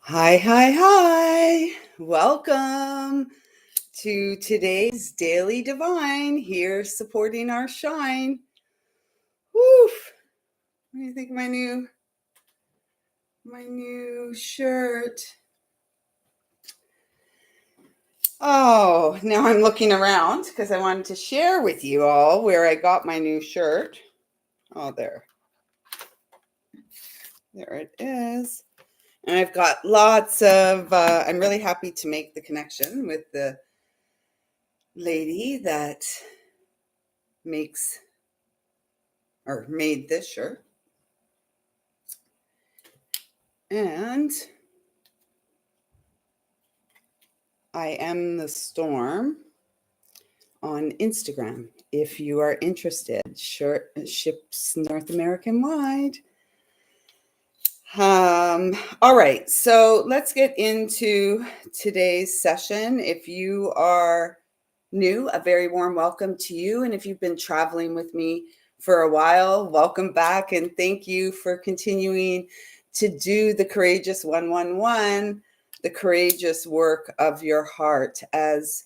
Hi, hi, hi. Welcome to today's Daily Divine here supporting our shine. Woof. What do you think of my new shirt? Oh, now I'm looking around because I wanted to share with you all where I got my new shirt. Oh, there. There it is. And I've got lots of I'm really happy to make the connection with the lady that makes or made this shirt. And I am the storm on Instagram. If you are interested, ships North American wide. All right, so let's get into today's session. If you are new, a very warm welcome to you. And if you've been traveling with me for a while, welcome back. And thank you for continuing to do the Courageous 111, the courageous work of your heart as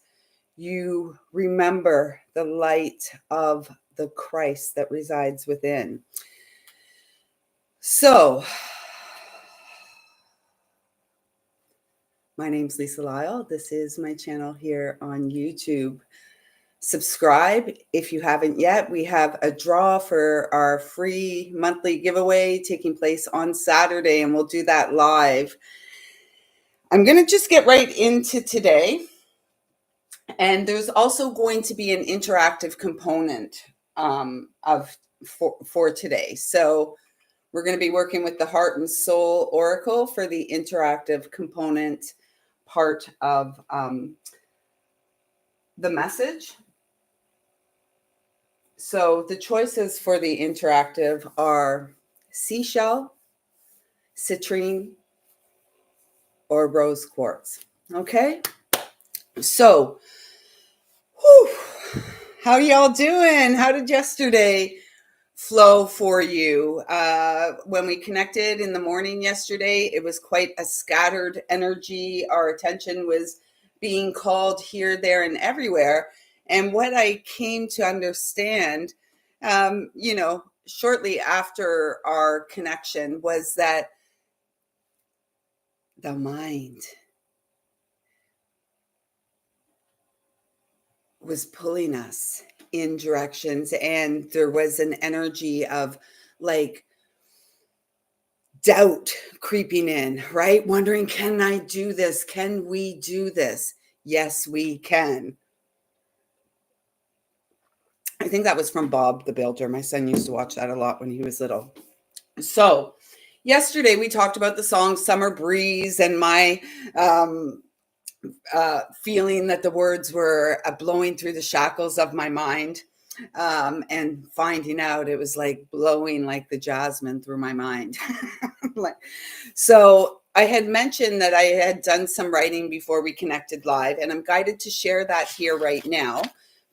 you remember the light of the Christ that resides within. So, my name's Lisa Lyle. This is my channel here on YouTube. Subscribe if you haven't yet. We have a draw for our free monthly giveaway taking place on Saturday, and we'll do that live. I'm going to just get right into today. And there's also going to be an interactive component for today. So we're going to be working with the Heart and Soul Oracle for the interactive component part of the message. So the choices for the interactive are seashell, citrine, or rose quartz. Okay? So, how y'all doing? How did yesterday flow for you? When we connected in the morning yesterday, it was quite a scattered energy. Our attention was being called here, there, and everywhere. And what I came to understand, shortly after our connection was that the mind was pulling us in directions, and there was an energy of like doubt creeping in, right? Wondering, can I do this? Can we do this? Yes, we can. I think that was from Bob the Builder. My son used to watch that a lot when he was little. So yesterday we talked about the song Summer Breeze and my feeling that the words were blowing through the shackles of my mind, and finding out it was like blowing like the jasmine through my mind. So I had mentioned that I had done some writing before we connected live, and I'm guided to share that here right now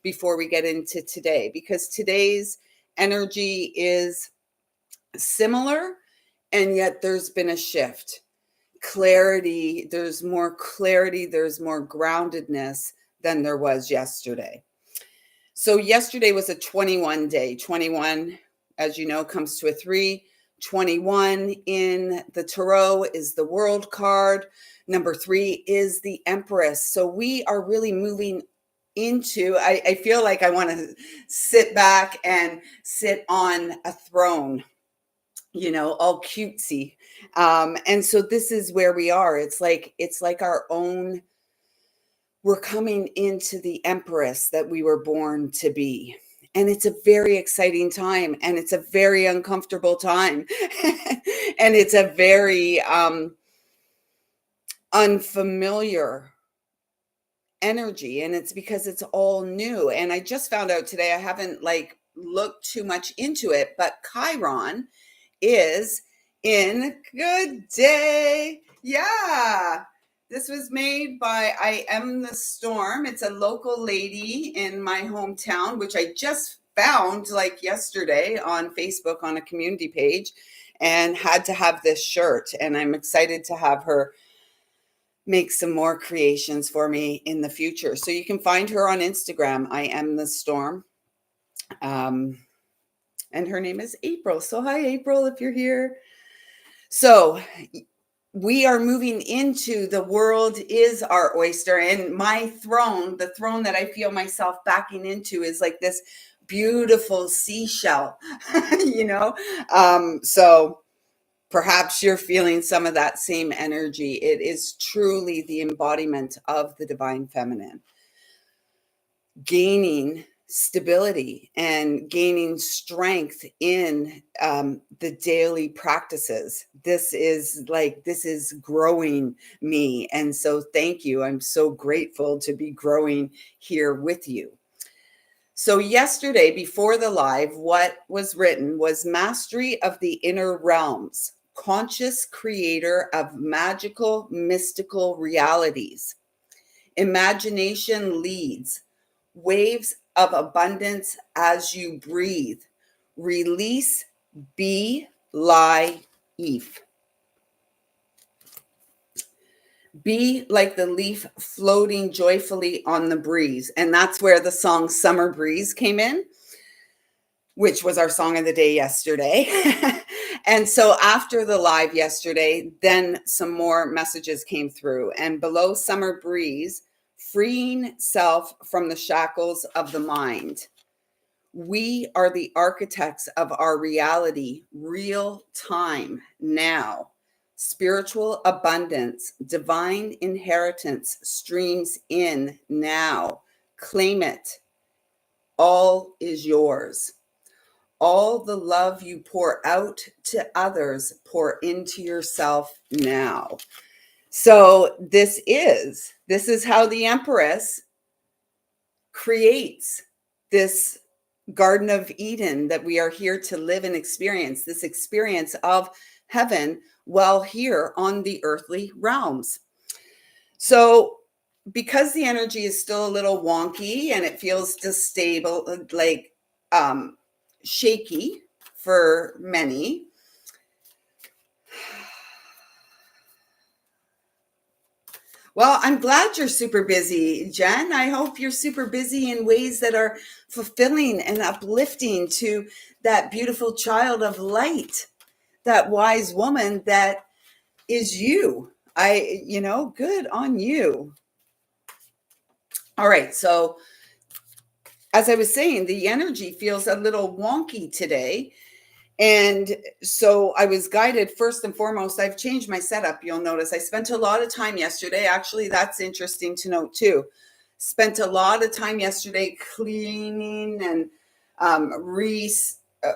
before we get into today, because today's energy is similar, and yet there's been a shift. Clarity, there's more groundedness than there was yesterday. So yesterday was a 21 day. 21, as you know, comes to a 3. 21 in the tarot is the World card. Number 3 is the Empress. So we are really moving into, I feel like I want to sit back and sit on a throne, all cutesy. And so this is where we are. It's like our own, we're coming into the Empress that we were born to be. And it's a very exciting time, and it's a very uncomfortable time. And it's a very unfamiliar energy, and it's because it's all new. And I just found out today, I haven't looked too much into it, but Chiron is in Good Day. Yeah. This was made by I Am the Storm. It's a local lady in my hometown, which I just found yesterday on Facebook on a community page, and had to have this shirt. And I'm excited to have her make some more creations for me in the future. So you can find her on Instagram. I am the storm. And her name is April. So hi, April, if you're here. So we are moving into the world is our oyster, and my throne, the throne that I feel myself backing into, is like this beautiful seashell, you know? So perhaps you're feeling some of that same energy. It is truly the embodiment of the divine feminine, gaining stability and gaining strength in the daily practices. This is growing me. And so thank you. I'm so grateful to be growing here with you. So yesterday, before the live, what was written was mastery of the inner realms, conscious creator of magical, mystical realities. Imagination leads, waves of abundance as you breathe. Release, be, lie, Eve. Be like the leaf floating joyfully on the breeze. And that's where the song Summer Breeze came in, which was our song of the day yesterday. And so after the live yesterday, then some more messages came through. And below Summer Breeze, freeing self from the shackles of the mind. We are the architects of our reality, real time, now. Spiritual abundance, divine inheritance streams in now. Claim it. All is yours. All the love you pour out to others, pour into yourself now. So this is how the Empress creates this Garden of Eden that we are here to live and experience, this experience of heaven while here on the earthly realms. So because the energy is still a little wonky and it feels distable, like shaky for many, well, I'm glad you're super busy, Jen. I hope you're super busy in ways that are fulfilling and uplifting to that beautiful child of light, that wise woman that is you. Good on you. All right. So as I was saying, the energy feels a little wonky today. And so I was guided first and foremost. I've changed my setup. You'll notice I spent a lot of time yesterday. Actually, that's interesting to note too. Spent a lot of time yesterday cleaning and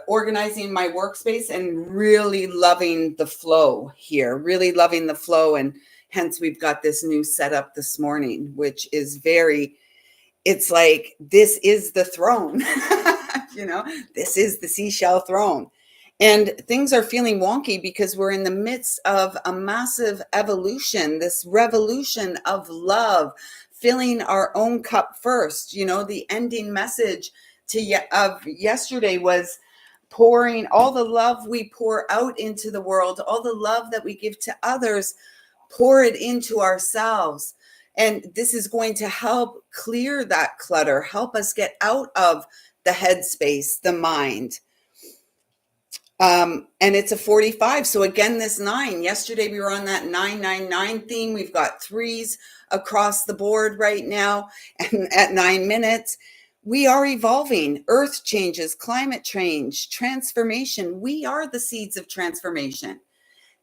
organizing my workspace and really loving the flow here, really loving the flow. And hence we've got this new setup this morning, which is it's like, this is the throne, this is the seashell throne. And things are feeling wonky because we're in the midst of a massive evolution, this revolution of love, filling our own cup first. The ending message of yesterday was pouring all the love we pour out into the world, all the love that we give to others, pour it into ourselves. And this is going to help clear that clutter, help us get out of the headspace, the mind. And it's a 45. So again, this 9. Yesterday we were on that 999 theme. We've got 3s across the board right now. And at 9 minutes, we are evolving. Earth changes, climate change, transformation. We are the seeds of transformation.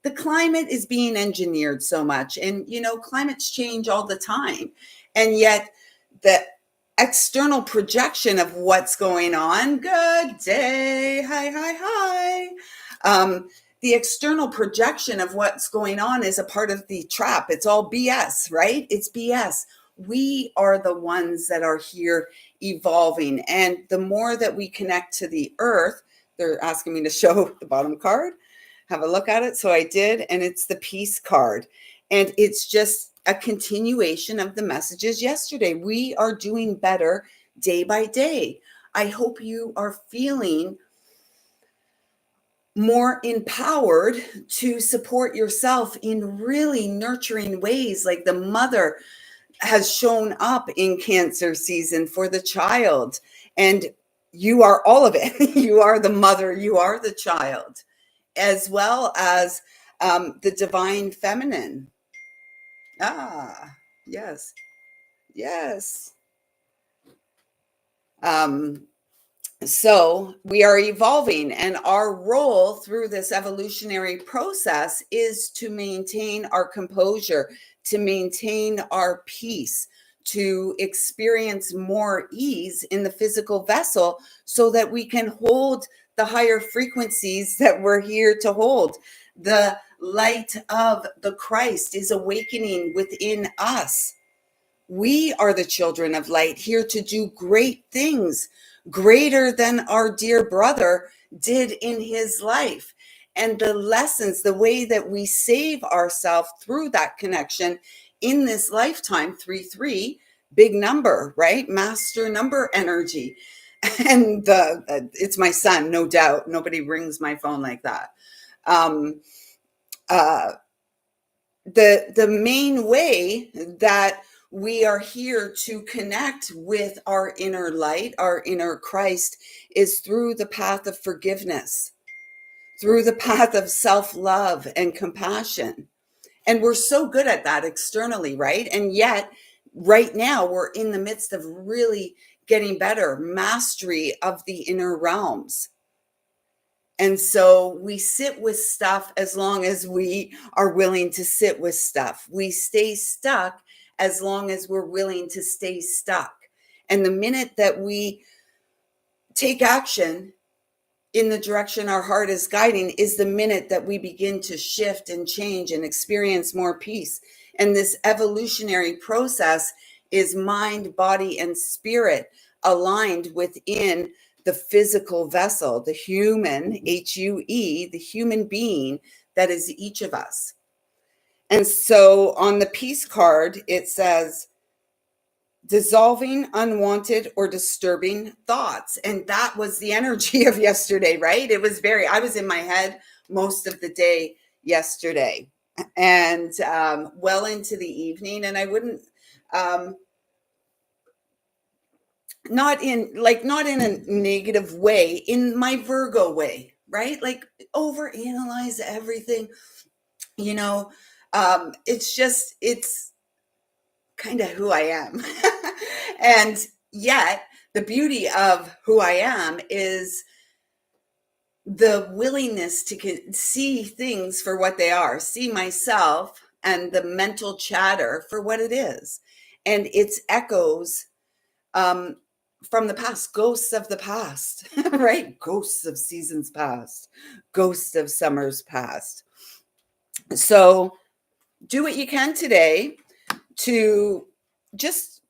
The climate is being engineered so much, and climates change all the time. And yet the external projection of what's going on, good day, hi. The external projection of what's going on is a part of the trap. It's all BS, right? It's BS. We are the ones that are here evolving. And the more that we connect to the earth, they're asking me to show the bottom card. Have a look at it. So I did, and it's the peace card. And it's just a continuation of the messages yesterday. We are doing better day by day. I hope you are feeling more empowered to support yourself in really nurturing ways, like the mother has shown up in Cancer season for the child. And you are all of it. You are the mother, you are the child, as well as the divine feminine. Ah, yes, yes. So we are evolving, and our role through this evolutionary process is to maintain our composure, to maintain our peace, to experience more ease in the physical vessel so that we can hold the higher frequencies that we're here to hold. The light of the Christ is awakening within us. We are the children of light, here to do great things, greater than our dear brother did in his life. And the lessons, the way that we save ourselves through that connection in this lifetime, 3-3, big number, right? Master number energy. And it's my son, no doubt. Nobody rings my phone like that. The main way that we are here to connect with our inner light, our inner Christ, is through the path of forgiveness, through the path of self-love and compassion. And we're so good at that externally, right? And yet, right now, we're in the midst of really getting better mastery of the inner realms. And so we sit with stuff as long as we are willing to sit with stuff. We stay stuck as long as we're willing to stay stuck. And the minute that we take action in the direction our heart is guiding is the minute that we begin to shift and change and experience more peace. And this evolutionary process is mind, body, and spirit aligned within the physical vessel, the human, H-U-E, the human being that is each of us. And so on the peace card, it says, dissolving unwanted or disturbing thoughts. And that was the energy of yesterday, right? It was I was in my head most of the day yesterday and well into the evening. And I wouldn't, not in a negative way, in my Virgo way, right? Like overanalyze everything, it's kind of who I am. And yet the beauty of who I am is the willingness to see things for what they are, see myself and the mental chatter for what it is. And it's echoes from the past, ghosts of the past, right? Ghosts of seasons past, ghosts of summers past. So do what you can today to just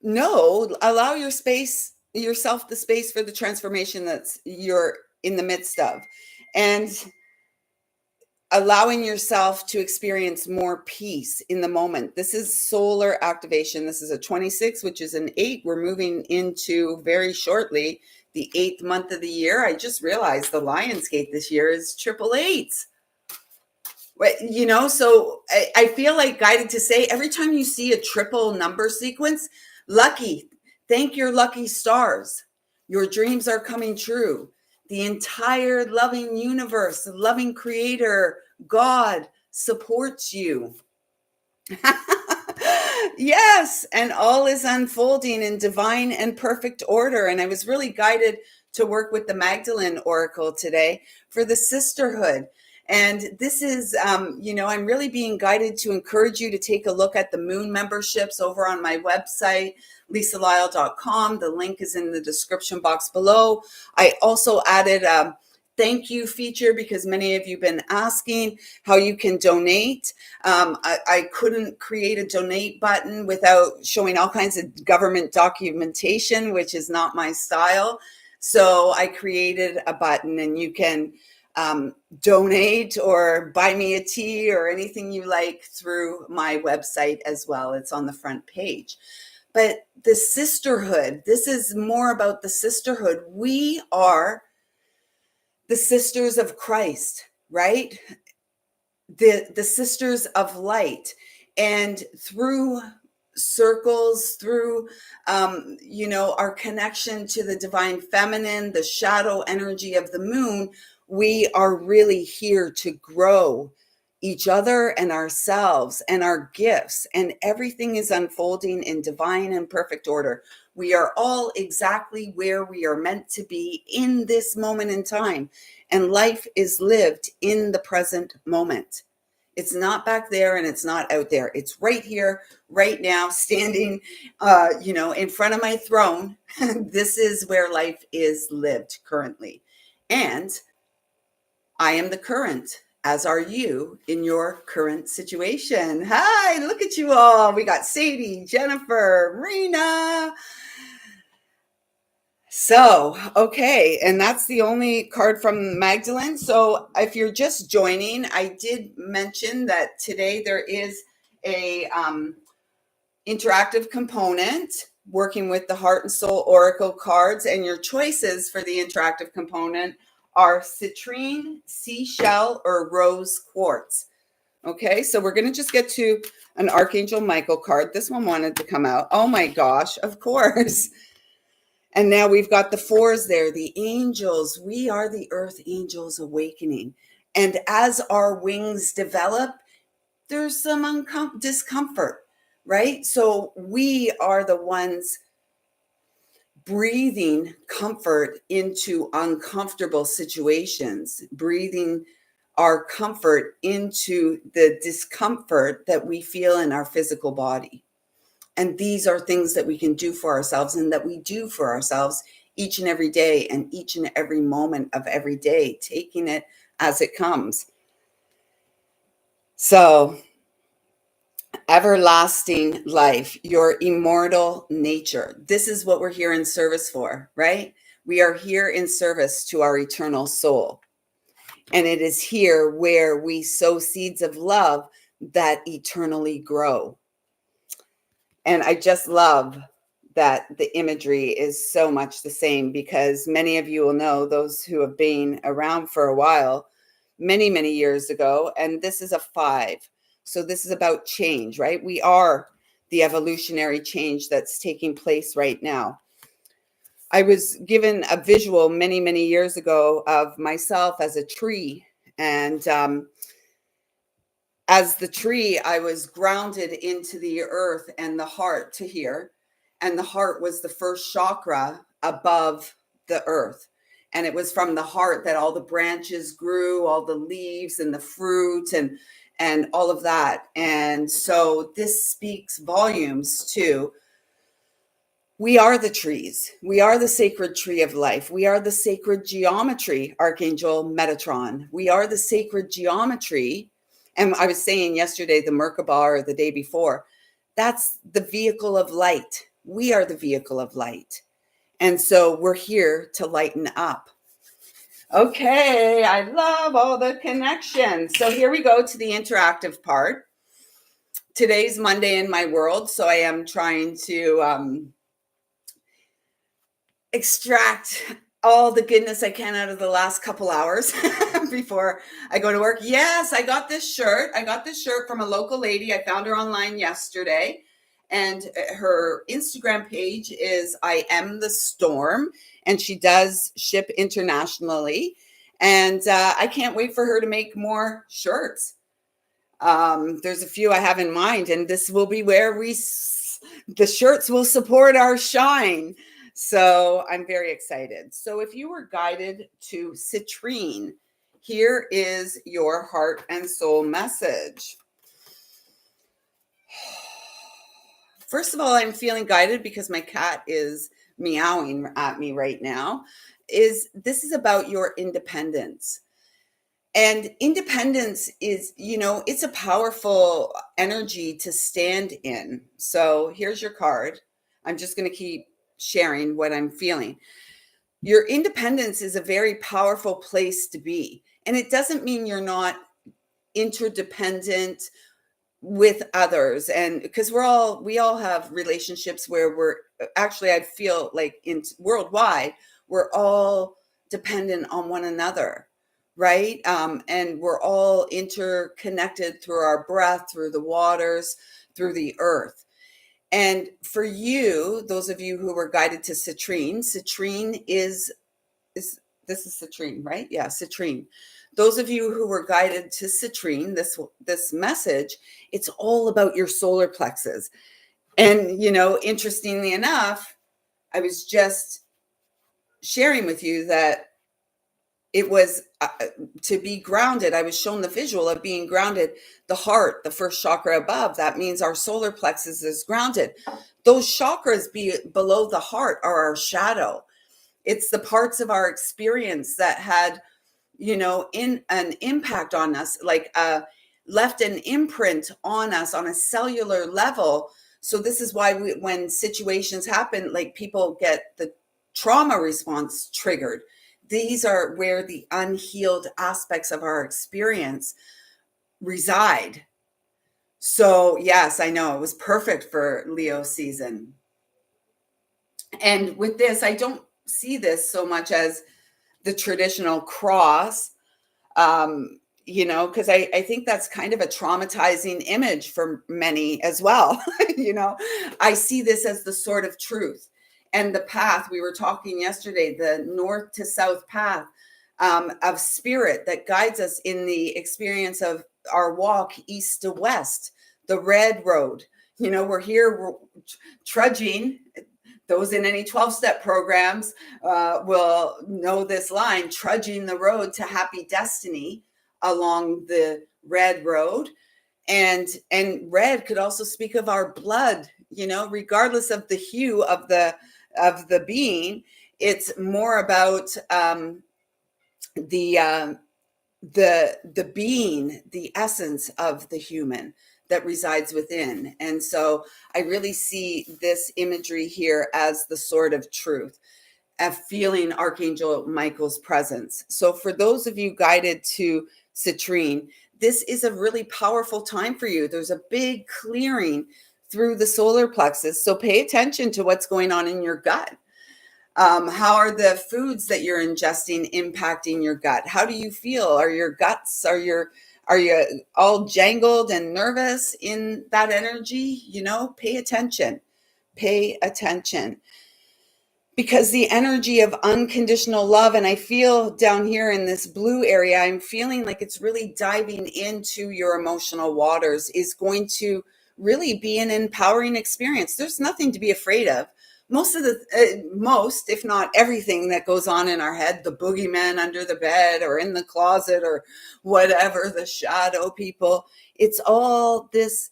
allow yourself the space for the transformation that's you're in the midst of, and allowing yourself to experience more peace in the moment. This is solar activation. This is a 26, which is an 8. We're moving into very shortly the 8th month of the year. I just realized the Lionsgate this year is 888s. So I feel like guided to say every time you see a triple number sequence, lucky, thank your lucky stars. Your dreams are coming true. The entire loving universe, the loving creator, God supports you. Yes, and all is unfolding in divine and perfect order. And I was really guided to work with the Magdalene Oracle today for the sisterhood. And this is, I'm really being guided to encourage you to take a look at the moon memberships over on my website, lisalyle.com. The link is in the description box below. I also added a thank you feature because many of you have been asking how you can donate. I couldn't create a donate button without showing all kinds of government documentation, which is not my style. So I created a button, and you can donate or buy me a tea or anything you like through my website as well. It's on the front page. But the sisterhood, this is more about the sisterhood. We are the sisters of Christ, right? The sisters of light. And through circles, through our connection to the divine feminine, the shadow energy of the moon, we are really here to grow each other and ourselves and our gifts, and everything is unfolding in divine and perfect order. We are all exactly where we are meant to be in this moment in time, and life is lived in the present moment. It's not back there and it's not out there. It's right here, right now, standing, in front of my throne. This is where life is lived currently. And I am the current, as are you in your current situation. Hi, look at you all. We got Sadie, Jennifer, Marina. So, okay, and that's the only card from Magdalene. So, if you're just joining, I did mention that today there is a interactive component working with the Heart and Soul Oracle cards, and your choices for the interactive component are citrine, seashell, or rose quartz. Okay, so we're going to just get to an Archangel Michael card. This one wanted to come out. Oh my gosh, of course. And now we've got the fours there, the angels. We are the earth angels awakening. And as our wings develop, there's some discomfort, right? So we are the ones breathing comfort into uncomfortable situations, breathing our comfort into the discomfort that we feel in our physical body. And these are things that we can do for ourselves, and that we do for ourselves each and every day, and each and every moment of every day, taking it as it comes. So, everlasting life, your immortal nature. This is what we're here in service for, right? We are here in service to our eternal soul. And it is here where we sow seeds of love that eternally grow. And I just love that the imagery is so much the same, because many of you will know, those who have been around for a while, many, many years ago, and this is a 5. So this is about change, right? We are the evolutionary change that's taking place right now. I was given a visual many, many years ago of myself as a tree, and as the tree, I was grounded into the earth and the heart to here. And the heart was the first chakra above the earth. And it was from the heart that all the branches grew, all the leaves and the fruit and all of that. And so this speaks volumes to, we are the trees. We are the sacred tree of life. We are the sacred geometry, Archangel Metatron. We are the sacred geometry. And I was saying yesterday, the Merkaba, or the day before, that's the vehicle of light. We are the vehicle of light. And so we're here to lighten up. Okay, I love all the connections. So here we go to the interactive part. Today's Monday in my world, so I am trying to extract all the goodness I can out of the last couple hours before I go to work. Yes, I got this shirt. I got this shirt from a local lady. I found her online yesterday, and her Instagram page is I Am the Storm, and she does ship internationally. And I can't wait for her to make more shirts. There's a few I have in mind, and this will be where the shirts will support our shine. So I'm very excited. So if you were guided to citrine, here is your heart and soul message. First of all, I'm feeling guided because my cat is meowing at me right now. This is about your independence. And independence is, it's a powerful energy to stand in. So here's your card. I'm just going to keep sharing what I'm feeling. Your independence is a very powerful place to be. And it doesn't mean you're not interdependent with others. And because we all have relationships where we're actually, I feel like worldwide, we're all dependent on one another, right? And we're all interconnected through our breath, through the waters, through the earth. And for you, those of you who were guided to citrine is this is citrine, right? Yeah, citrine. Those of you who were guided to citrine, this message, it's all about your solar plexus. And interestingly enough, I was just sharing with you that it was to be grounded. I was shown the visual of being grounded. The heart, the first chakra above, that means our solar plexus is grounded. Those chakras below the heart are our shadow. It's the parts of our experience that had, in an impact on us, like left an imprint on us on a cellular level. So this is why when situations happen, like people get the trauma response triggered. These are where the unhealed aspects of our experience reside. So yes, I know it was perfect for Leo season. And with this, I don't see this so much as the traditional cross, because I think that's kind of a traumatizing image for many as well. I see this as the sword of truth. And the path, we were talking yesterday, the north to south path of spirit that guides us in the experience of our walk east to west, the red road. We're here, we're trudging. Those in any 12-step programs will know this line, trudging the road to happy destiny along the red road. And red could also speak of our blood, regardless of the hue of the being. It's more about the being, the essence of the human that resides within. And so I really see this imagery here as the sword of truth, feeling Archangel Michael's presence. So for those of you guided to citrine, this is a really powerful time for you. There's a big clearing through the solar plexus. So pay attention to what's going on in your gut. How are the foods that you're ingesting impacting your gut? How do you feel? Are your guts, are you all jangled and nervous in that energy? Pay attention. Pay attention. Because the energy of unconditional love, and I feel down here in this blue area, I'm feeling like it's really diving into your emotional waters, is going to really be an empowering experience. There's nothing to be afraid of. Most, if not everything that goes on in our head, the boogeyman under the bed or in the closet or whatever, the shadow people, it's all this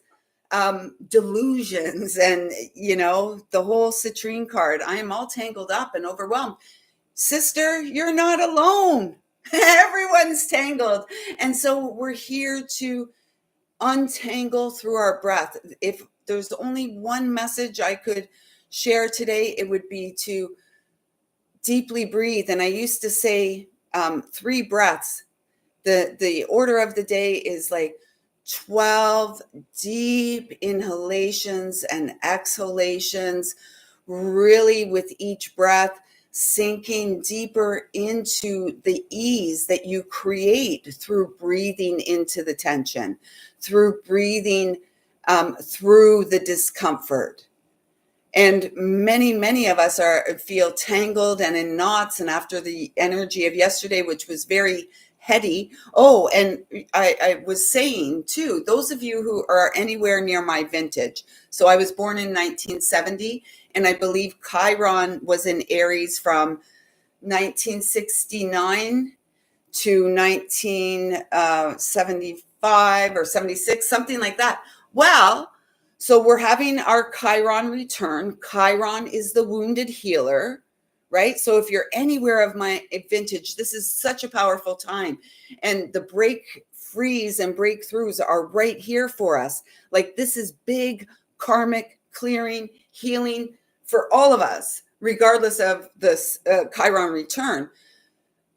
delusions and, the whole citrine card. I am all tangled up and overwhelmed. Sister, you're not alone. Everyone's tangled. And so we're here to untangle through our breath. If there's only one message I could share today, it would be to deeply breathe. And I used to say 3 breaths. The order of the day is like 12 deep inhalations and exhalations, really with each breath sinking deeper into the ease that you create through breathing into the tension, through breathing through the discomfort. And many of us feel tangled and in knots. And after the energy of yesterday, which was very heady. Oh, and I was saying too, those of you who are anywhere near my vintage. So I was born in 1970, and I believe Chiron was in Aries from 1969 to 1975 or 76, something like that. Well, so we're having our Chiron return. Chiron is the wounded healer, right? So if you're anywhere of my vintage, this is such a powerful time. And the break frees and breakthroughs are right here for us. Like, this is big karmic clearing, healing for all of us, regardless of this Chiron return.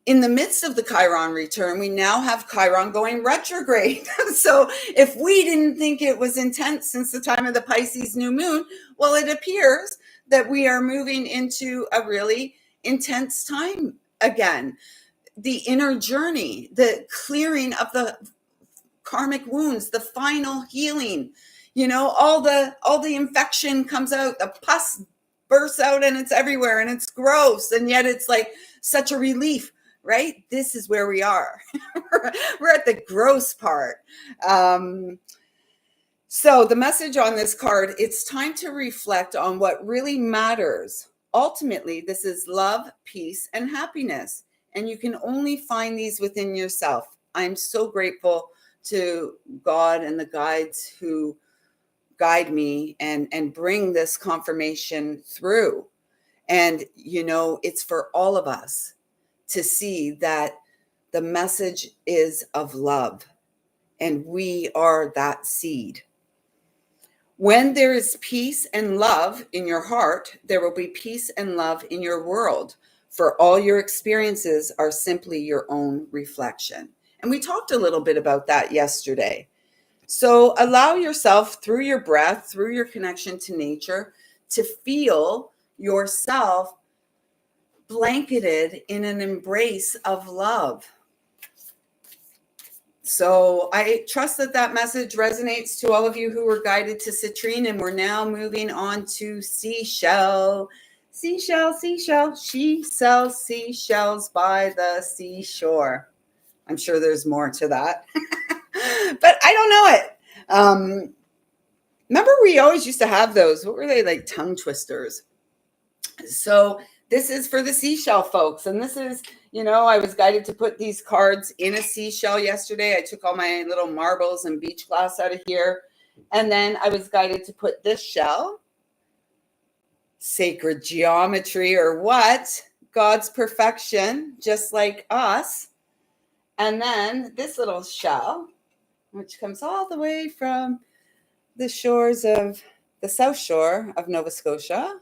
In the midst of the Chiron return, we now have Chiron going retrograde. So if we didn't think it was intense since the time of the Pisces new moon, well, it appears that we are moving into a really intense time again, the inner journey, the clearing of the karmic wounds, the final healing, all the infection comes out, the pus bursts out and it's everywhere and it's gross. And yet it's like such a relief, right? This is where we are. We're at the gross part. So the message on this card, it's time to reflect on what really matters. Ultimately, this is love, peace, and happiness. And you can only find these within yourself. I'm so grateful to God and the guides who guide me and bring this confirmation through. And, it's for all of us to see that the message is of love, and we are that seed. When there is peace and love in your heart, there will be peace and love in your world, for all your experiences are simply your own reflection. And we talked a little bit about that yesterday. So allow yourself, through your breath, through your connection to nature, to feel yourself blanketed in an embrace of love. So I trust that message resonates to all of you who were guided to citrine, and we're now moving on to seashell. Seashell, seashell, she sells seashells by the seashore. I'm sure there's more to that, but I don't know it. Remember, we always used to have those. What were they, like tongue twisters? So this is for the seashell folks. And this is, I was guided to put these cards in a seashell yesterday. I took all my little marbles and beach glass out of here. And then I was guided to put this shell, sacred geometry, or what? God's perfection, just like us. And then this little shell, which comes all the way from the shores of the South Shore of Nova Scotia.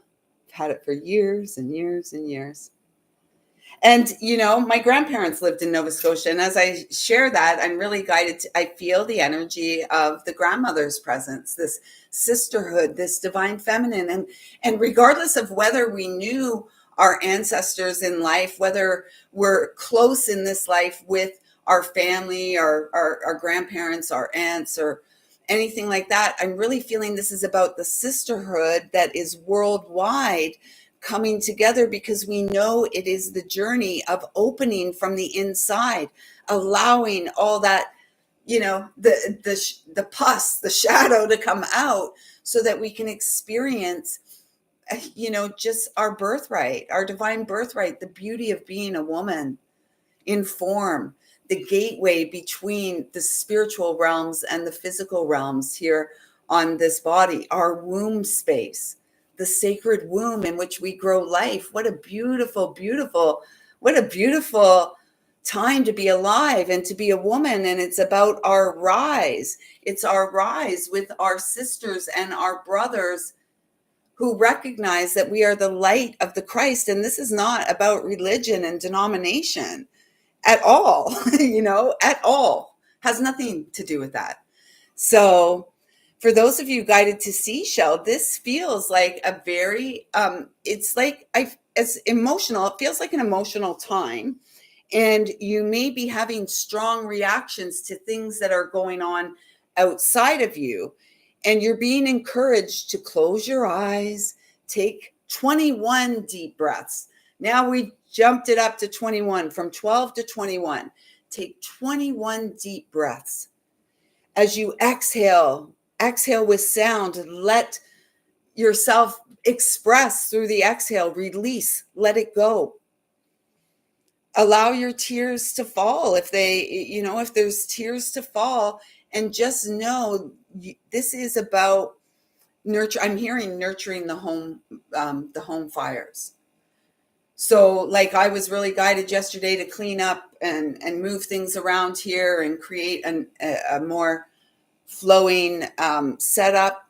I've had it for years and years and years. And, my grandparents lived in Nova Scotia. And as I share that, I'm really guided I feel the energy of the grandmother's presence, this sisterhood, this divine feminine. And regardless of whether we knew our ancestors in life, whether we're close in this life with our family, our grandparents, our aunts, or anything like that, I'm really feeling this is about the sisterhood that is worldwide coming together, because we know it is the journey of opening from the inside, allowing all that, the pus, the shadow to come out, so that we can experience, just our birthright, our divine birthright, the beauty of being a woman in form, the gateway between the spiritual realms and the physical realms here on this body, our womb space, the sacred womb in which we grow life. What a beautiful, what a beautiful time to be alive and to be a woman. And it's about our rise. It's our rise with our sisters and our brothers who recognize that we are the light of the Christ. And this is not about religion and denomination at all, at all. Has nothing to do with that. So for those of you guided to seashell, this feels like a very, it's like, it's emotional. It feels like an emotional time. And you may be having strong reactions to things that are going on outside of you. And you're being encouraged to close your eyes, take 21 deep breaths. Now we jumped it up to 21, from 12 to 21. Take 21 deep breaths. As you exhale with sound. Let yourself express through the exhale, release, let it go. Allow your tears to fall if if there's tears to fall, and just know this is about nurture. I'm hearing nurturing the home fires. So like I was really guided yesterday to clean up and move things around here and create a more flowing setup.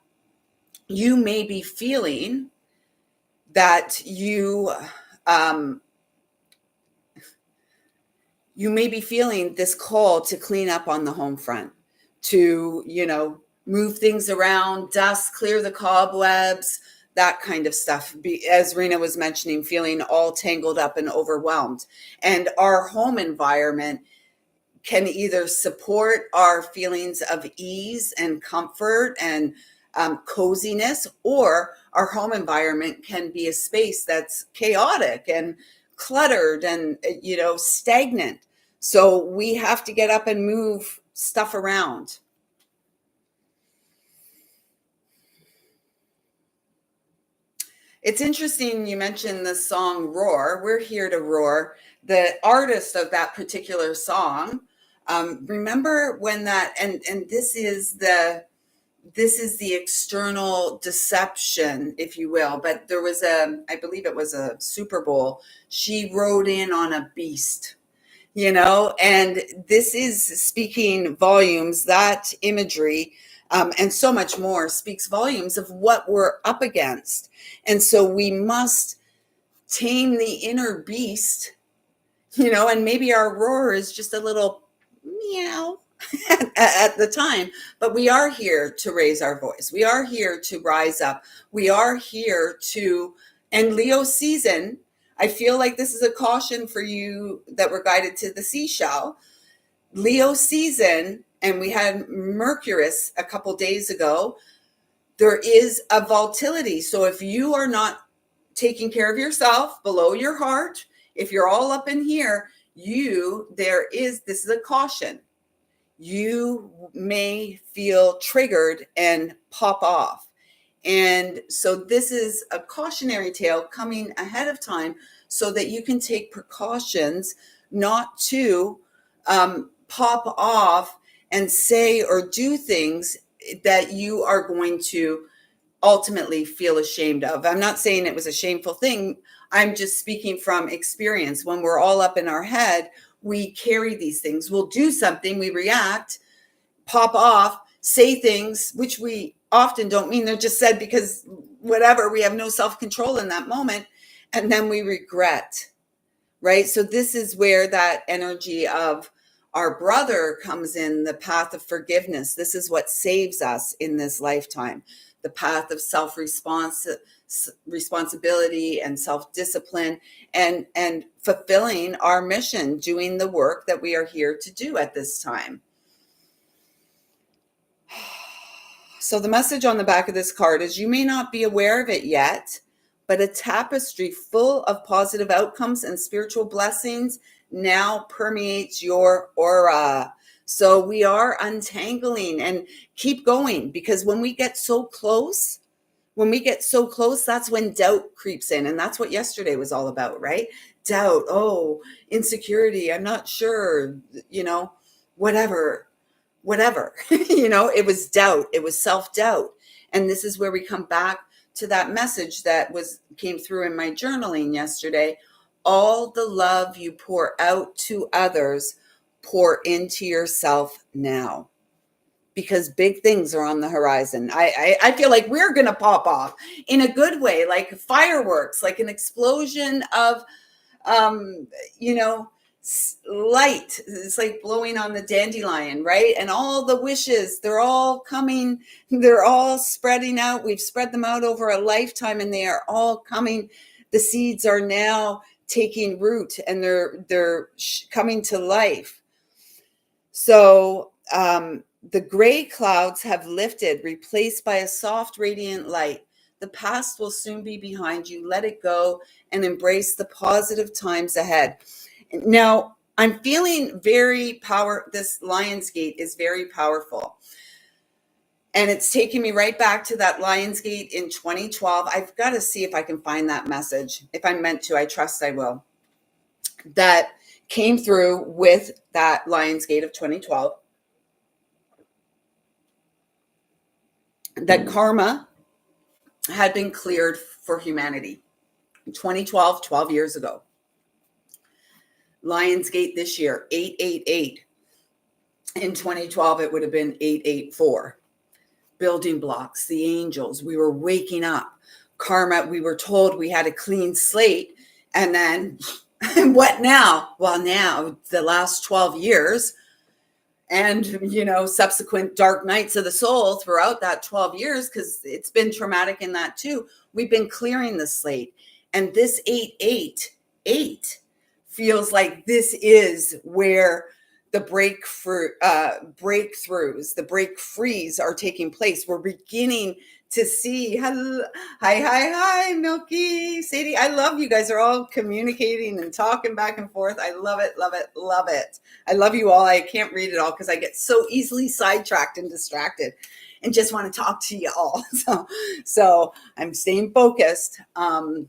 You may be feeling that you may be feeling this call to clean up on the home front, to move things around, dust, clear the cobwebs, that kind of stuff. As Rena was mentioning, feeling all tangled up and overwhelmed. And our home environment can either support our feelings of ease and comfort and coziness, or our home environment can be a space that's chaotic and cluttered and, stagnant. So we have to get up and move stuff around. It's interesting you mentioned the song Roar. We're here to roar. The artist of that particular song, remember when that, and this is the external deception, if you will, but there was I believe it was a Super Bowl. She rode in on a beast, and this is speaking volumes. That imagery, and so much more, speaks volumes of what we're up against. And so we must tame the inner beast, and maybe our roar is just a little meow at the time, but we are here to raise our voice. We are here to rise up. We are here to, and Leo season, I feel like this is a caution for you that we're guided to the seashell. Leo season, and we had Mercurius a couple days ago, there is a volatility. So if you are not taking care of yourself below your heart, if you're all up in here, this is a caution. You may feel triggered and pop off. And so this is a cautionary tale coming ahead of time so that you can take precautions not to pop off and say or do things that you are going to ultimately feel ashamed of. I'm not saying it was a shameful thing. I'm just speaking from experience. When we're all up in our head, we carry these things. We'll do something, we react, pop off, say things which we often don't mean. They're just said because whatever, we have no self-control in that moment, and then we regret, right? So this is where that energy of our brother comes in, the path of forgiveness. This is what saves us in this lifetime. The path of responsibility and self-discipline and fulfilling our mission, doing the work that we are here to do at this time. So the message on the back of this card is, you may not be aware of it yet, but a tapestry full of positive outcomes and spiritual blessings now permeates your aura. So we are untangling, and keep going, because when we get so close, that's when doubt creeps in. And that's what yesterday was all about, right? Doubt, insecurity, I'm not sure, whatever, it was doubt, it was self-doubt. And this is where we come back to that message that came through in my journaling yesterday. All the love you pour out to others, pour into yourself now, because big things are on the horizon. I feel like we're going to pop off in a good way, like fireworks, like an explosion of, light. It's like blowing on the dandelion, right? And all the wishes, they're all coming, they're all spreading out. We've spread them out over a lifetime, and they are all coming. The seeds are now taking root, and they're coming to life. So the gray clouds have lifted, replaced by a soft, radiant light. The past will soon be behind you. Let it go and embrace the positive times ahead. Now, I'm feeling this Lionsgate is very powerful. And it's taking me right back to that Lionsgate in 2012. I've got to see if I can find that message. If I'm meant to, I trust I will. That came through with that Lionsgate of 2012. That karma had been cleared for humanity. In 2012, 12 years ago. Lionsgate this year, 888. In 2012, it would have been 884. Building blocks, the angels, we were waking up. Karma, we were told we had a clean slate. And then what now? Well, now the last 12 years, and, subsequent dark nights of the soul throughout that 12 years, because it's been traumatic in that too. We've been clearing the slate. And this 888 feels like this is where the breakthroughs, the break frees are taking place. We're beginning to see. Hi, Milky, Sadie. I love you guys are all communicating and talking back and forth. I love it, love it, love it. I love you all. I can't read it all because I get so easily sidetracked and distracted and just want to talk to you all. So I'm staying focused. And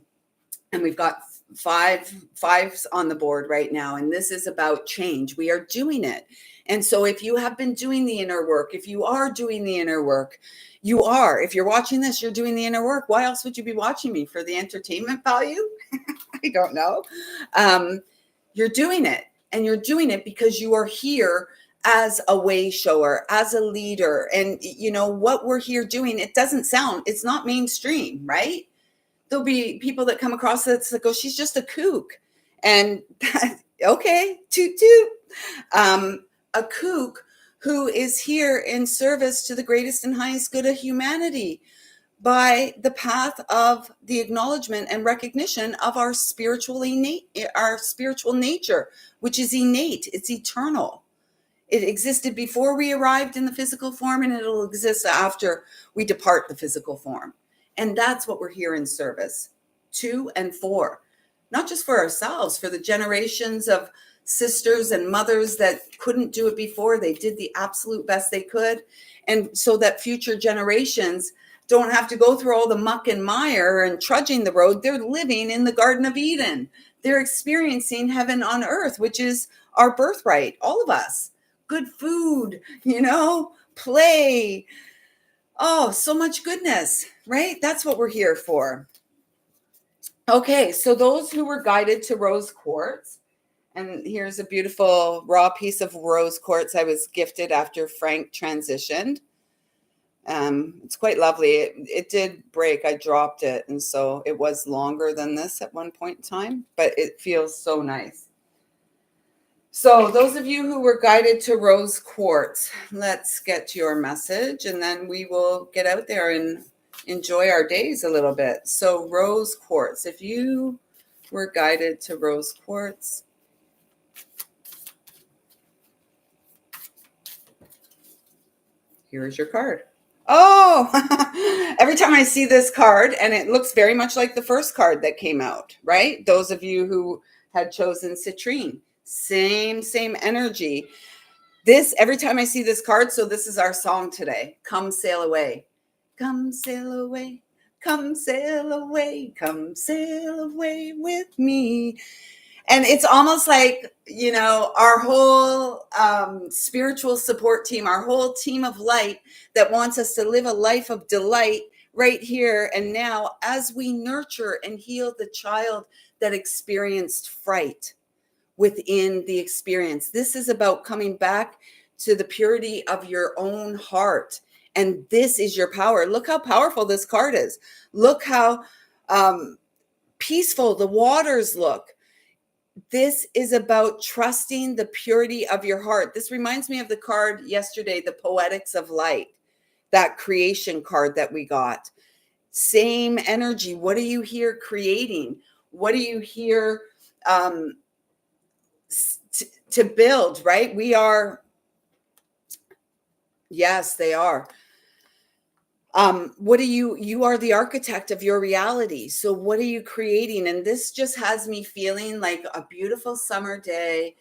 we've got fives on the board right now. And this is about change. We are doing it. And so if you have been doing the inner work, if you are doing the inner work, if you're watching this, you're doing the inner work. Why else would you be watching me? For the entertainment value? I don't know. You're doing it, and you're doing it because you are here as a way shower, as a leader. And what we're here doing, it's not mainstream, right? There'll be people that come across that go, she's just a kook. And okay, toot toot. A kook who is here in service to the greatest and highest good of humanity by the path of the acknowledgement and recognition of our spiritual nature, which is innate. It's eternal. It existed before we arrived in the physical form, and it'll exist after we depart the physical form. And that's what we're here in service to and for, not just for ourselves, for the generations of sisters and mothers that couldn't do it before. They did the absolute best they could. And so that future generations don't have to go through all the muck and mire and trudging the road. They're living in the Garden of Eden. They're experiencing heaven on earth, which is our birthright, all of us. Good food, play. Oh, so much goodness, right? That's what we're here for. Okay, so those who were guided to rose quartz, and here's a beautiful raw piece of rose quartz I was gifted after Frank transitioned. It's quite lovely. It did break. I dropped it, and so it was longer than this at one point in time, but it feels so nice. So those of you who were guided to rose quartz, let's get to your message, and then we will get out there and enjoy our days a little bit. So rose quartz, if you were guided to rose quartz, here's your card. Oh, every time I see this card, and it looks very much like the first card that came out, right? Those of you who had chosen citrine, same energy. Every time I see this card, so this is our song today. Come sail away. Come sail away. Come sail away. Come sail away with me. And it's almost like, our whole spiritual support team, our whole team of light that wants us to live a life of delight right here and now as we nurture and heal the child that experienced fright within the experience. This is about coming back to the purity of your own heart. And this is your power. Look how powerful this card is. Look how peaceful the waters look. This is about trusting the purity of your heart. This reminds me of the card yesterday, the Poetics of Light, that creation card that we got. Same energy. What are you here creating? What are you here to build, right? We are. Yes, they are. What are you are the architect of your reality. So what are you creating? And this just has me feeling like a beautiful summer day,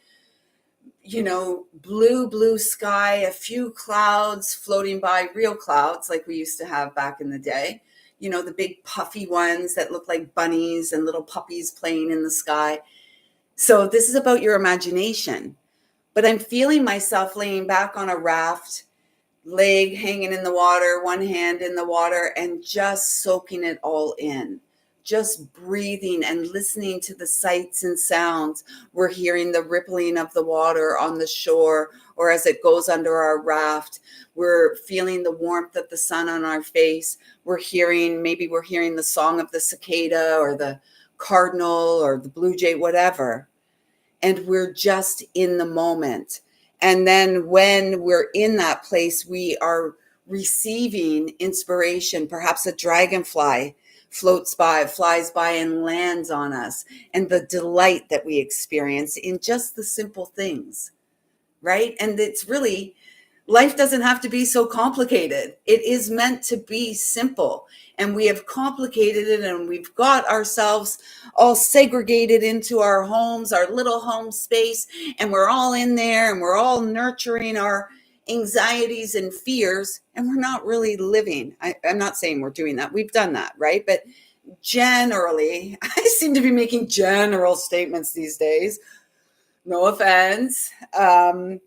blue sky, a few clouds floating by, real clouds like we used to have back in the day, the big puffy ones that look like bunnies and little puppies playing in the sky. So this is about your imagination, but I'm feeling myself laying back on a raft, leg hanging in the water, one hand in the water, and just soaking it all in, just breathing and listening to the sights and sounds. We're hearing the rippling of the water on the shore, or as it goes under our raft. We're feeling the warmth of the sun on our face. Maybe we're hearing the song of the cicada or the cardinal or the blue jay, whatever. And we're just in the moment. And then when we're in that place, we are receiving inspiration. Perhaps a dragonfly flies by and lands on us, and the delight that we experience in just the simple things, right? And it's really, life doesn't have to be so complicated. It is meant to be simple. And we have complicated it, and we've got ourselves all segregated into our homes, our little home space, and we're all in there and we're all nurturing our anxieties and fears, and we're not really living. I'm not saying we're doing that. We've done that, right? But generally, I seem to be making general statements these days. No offense. And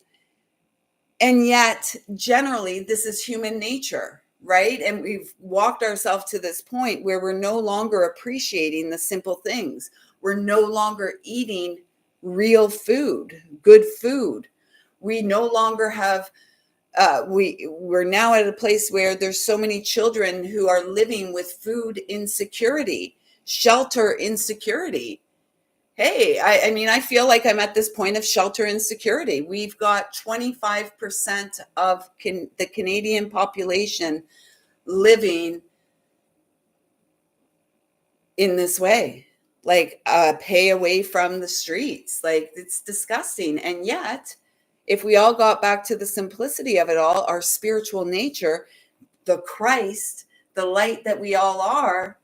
yet, generally, this is human nature, right? And we've walked ourselves to this point where we're no longer appreciating the simple things. We're no longer eating real food, good food. We no longer have, we're now at a place where there's so many children who are living with food insecurity, shelter insecurity. Hey, I mean, I feel like I'm at this point of shelter insecurity. We've got 25% of the Canadian population living in this way, like pay away from the streets. Like, it's disgusting. And yet, if we all got back to the simplicity of it all, our spiritual nature, the Christ, the light that we all are,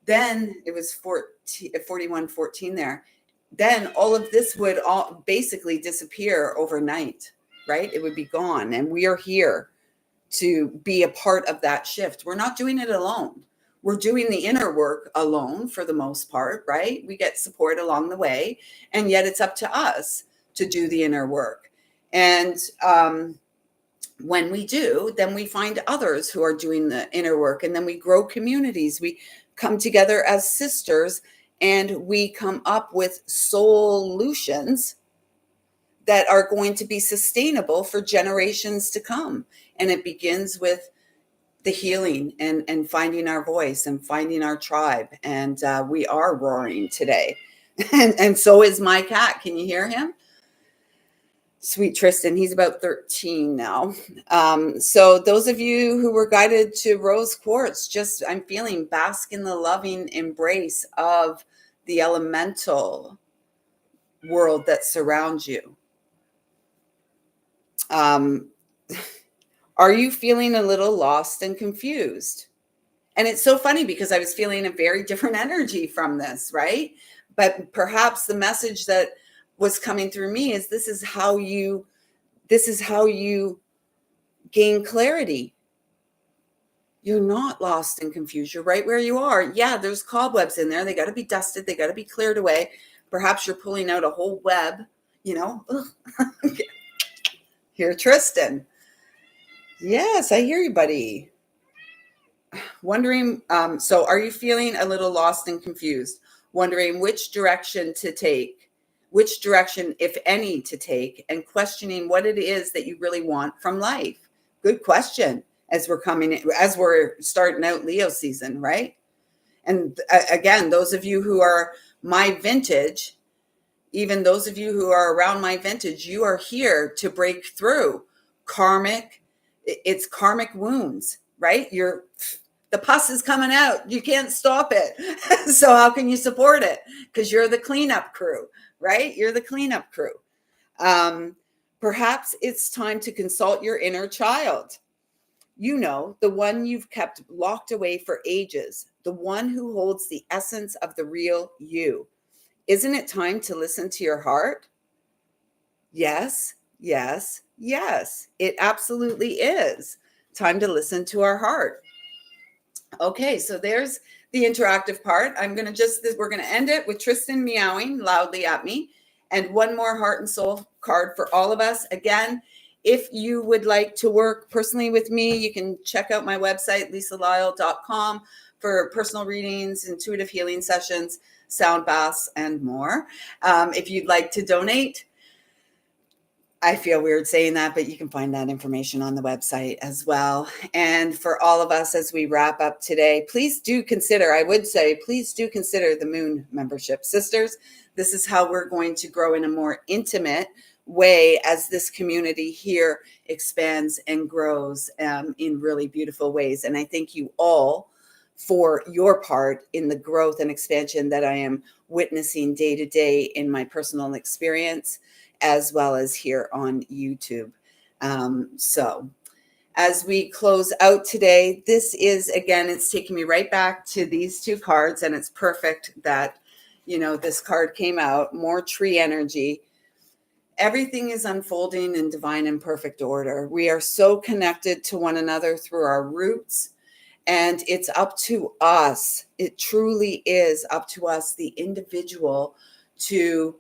then it was 41:14 there. Then all of this would all basically disappear overnight, right? It would be gone. And we are here to be a part of that shift. We're not doing it alone. We're doing the inner work alone for the most part, right? We get support along the way, and yet it's up to us to do the inner work. And when we do, then we find others who are doing the inner work, and then we grow communities. We come together as sisters, and we come up with solutions that are going to be sustainable for generations to come. And it begins with the healing and finding our voice and finding our tribe. And we are roaring today. And so is my cat. Can you hear him? Sweet Tristan, he's about 13 now. So those of you who were guided to Rose Quartz, just, I'm feeling, bask in the loving embrace of the elemental world that surrounds you. Are you feeling a little lost and confused? And it's so funny because I was feeling a very different energy from this, right? But perhaps the message that was coming through me is this is how you gain clarity. You're not lost and confused. You're right where you are. Yeah, there's cobwebs in there. They got to be dusted. They got to be cleared away. Perhaps you're pulling out a whole web, Here, Tristan. Yes, I hear you, buddy. Wondering, so are you feeling a little lost and confused? Wondering which direction to take, which direction, if any, to take, and questioning what it is that you really want from life? Good question as we're starting out Leo season, right? And again, those of you who are my vintage, even those of you who are around my vintage, you are here to break through it's karmic wounds, right? The pus is coming out. You can't stop it. So how can you support it? Because you're the cleanup crew, right? You're the cleanup crew. Perhaps it's time to consult your inner child. The one you've kept locked away for ages, the one who holds the essence of the real you. Isn't it time to listen to your heart? Yes, yes, yes. It absolutely is time to listen to our heart. Okay, so there's the interactive part. We're going to end it with Tristan meowing loudly at me, and one more heart and soul card for all of us. Again, if you would like to work personally with me, you can check out my website, lisalyle.com, for personal readings, intuitive healing sessions, sound baths, and more. If you'd like to donate, I feel weird saying that, but you can find that information on the website as well. And for all of us, as we wrap up today, please do consider the Moon membership. Sisters, this is how we're going to grow in a more intimate way as this community here expands and grows in really beautiful ways. And I thank you all for your part in the growth and expansion that I am witnessing day to day in my personal experience, as well as here on YouTube. So as we close out today, this is, again, it's taking me right back to these two cards, and it's perfect that, this card came out, more tree energy. Everything is unfolding in divine and perfect order. We are so connected to one another through our roots, and it's up to us. It truly is up to us, the individual, to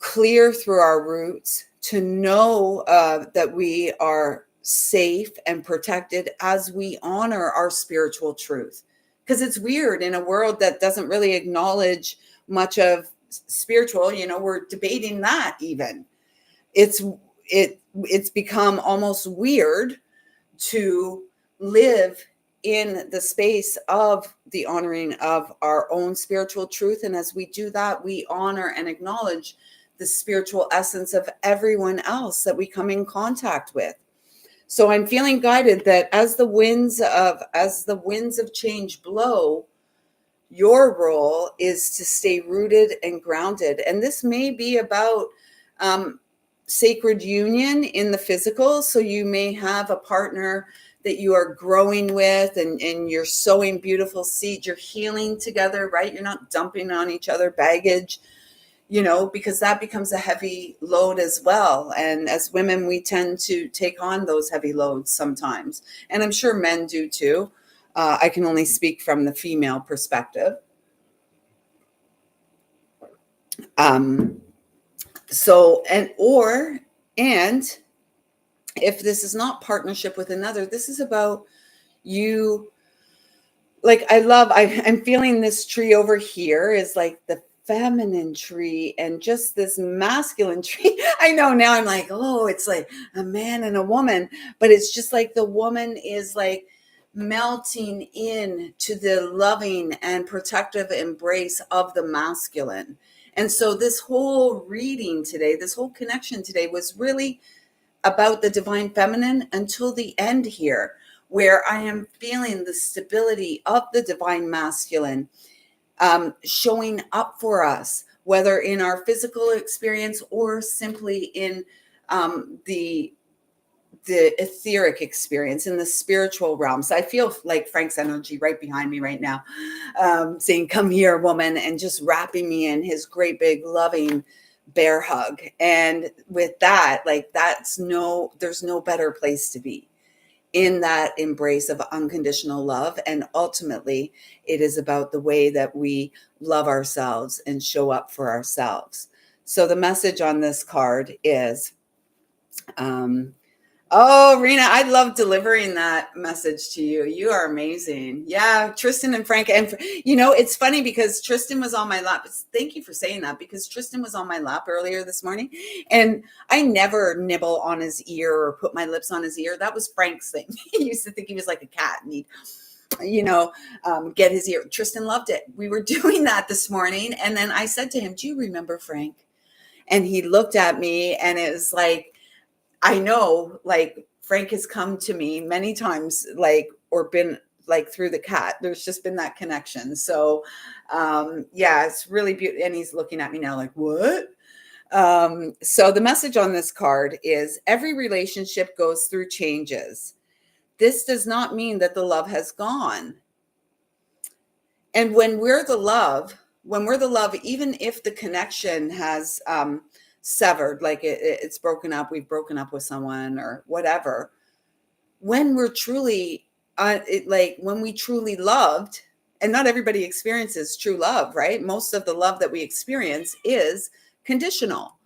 clear through our roots, to know that we are safe and protected as we honor our spiritual truth. Because it's weird in a world that doesn't really acknowledge much of spiritual, we're debating that even. It's become almost weird to live in the space of the honoring of our own spiritual truth. And as we do that, we honor and acknowledge the spiritual essence of everyone else that we come in contact with. So I'm feeling guided that as the winds of change blow, your role is to stay rooted and grounded. And this may be about sacred union in the physical. So you may have a partner that you are growing with, and you're sowing beautiful seeds, you're healing together, right? You're not dumping on each other baggage, because that becomes a heavy load as well. And as women, we tend to take on those heavy loads sometimes. And I'm sure men do too. I can only speak from the female perspective. And if this is not partnership with another, this is about you. Like, I'm feeling this tree over here is like the feminine tree and just this masculine tree. I know now I'm like, oh, it's like a man and a woman, but it's just like the woman is like melting in to the loving and protective embrace of the masculine. And so this whole reading today, this whole connection today was really about the divine feminine until the end here, where I am feeling the stability of the divine masculine showing up for us, whether in our physical experience or simply in the etheric experience, in the spiritual realms. I feel like Frank's energy right behind me right now, saying, "Come here, woman," and just wrapping me in his great big loving bear hug. And with that, like, there's no better place to be, in that embrace of unconditional love. And ultimately, it is about the way that we love ourselves and show up for ourselves. So the message on this card is, oh, Rena, I love delivering that message to you. You are amazing. Yeah, Tristan and Frank. And, it's funny because Tristan was on my lap. Thank you for saying that, because Tristan was on my lap earlier this morning. And I never nibble on his ear or put my lips on his ear. That was Frank's thing. He used to think he was like a cat and he'd, get his ear. Tristan loved it. We were doing that this morning. And then I said to him, "Do you remember Frank?" And he looked at me, and it was like, I know, like, Frank has come to me many times, like, or been like through the cat. There's just been that connection. So, it's really beautiful. And he's looking at me now like, what? So the message on this card is, every relationship goes through changes. This does not mean that the love has gone. And when we're the love, even if the connection has, severed, like it's broken up, we've broken up with someone or whatever, when we're truly when we truly loved, and not everybody experiences true love, right? Most of the love that we experience is conditional.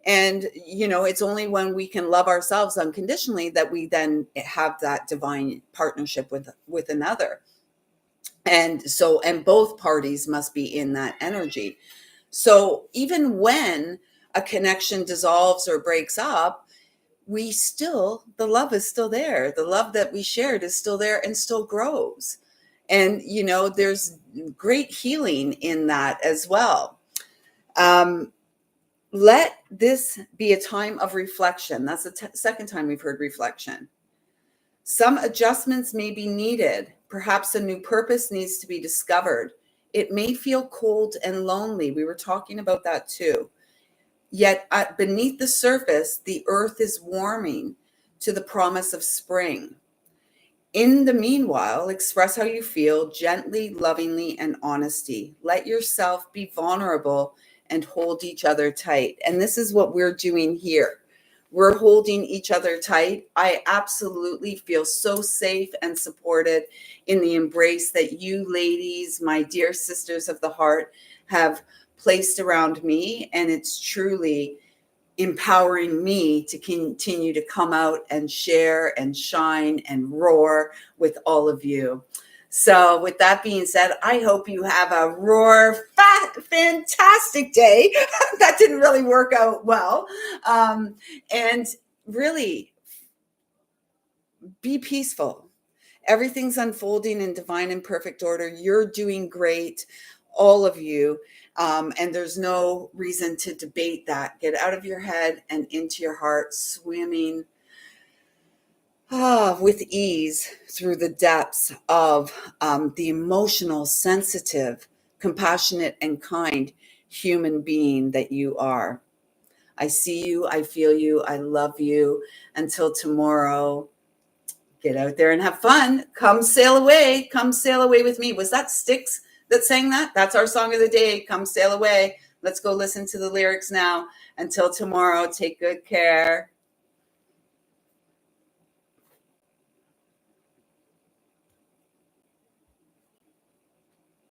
And it's only when we can love ourselves unconditionally that we then have that divine partnership with another. And both parties must be in that energy. So even when a connection dissolves or breaks up, the love is still there. The love that we shared is still there and still grows. And, there's great healing in that as well. Let this be a time of reflection. That's the second time we've heard reflection. Some adjustments may be needed. Perhaps a new purpose needs to be discovered. It may feel cold and lonely. We were talking about that too. Yet beneath the surface, the earth is warming to the promise of spring. In the meanwhile, express how you feel gently, lovingly, and honesty. Let yourself be vulnerable and hold each other tight. And this is what we're doing here. We're holding each other tight. I absolutely feel so safe and supported in the embrace that you ladies, my dear sisters of the heart, have placed around me. And it's truly empowering me to continue to come out and share and shine and roar with all of you. So with that being said, I hope you have a fantastic day. That didn't really work out well. And really be peaceful. Everything's unfolding in divine and perfect order. You're doing great, all of you. And there's no reason to debate that. Get out of your head and into your heart, swimming with ease through the depths of the emotional, sensitive, compassionate, and kind human being that you are. I see you. I feel you. I love you. Until tomorrow, get out there and have fun. Come sail away. Come sail away with me. Was that Styx that sang that? That's our song of the day. Come sail away. Let's go listen to the lyrics now. Until tomorrow, take good care.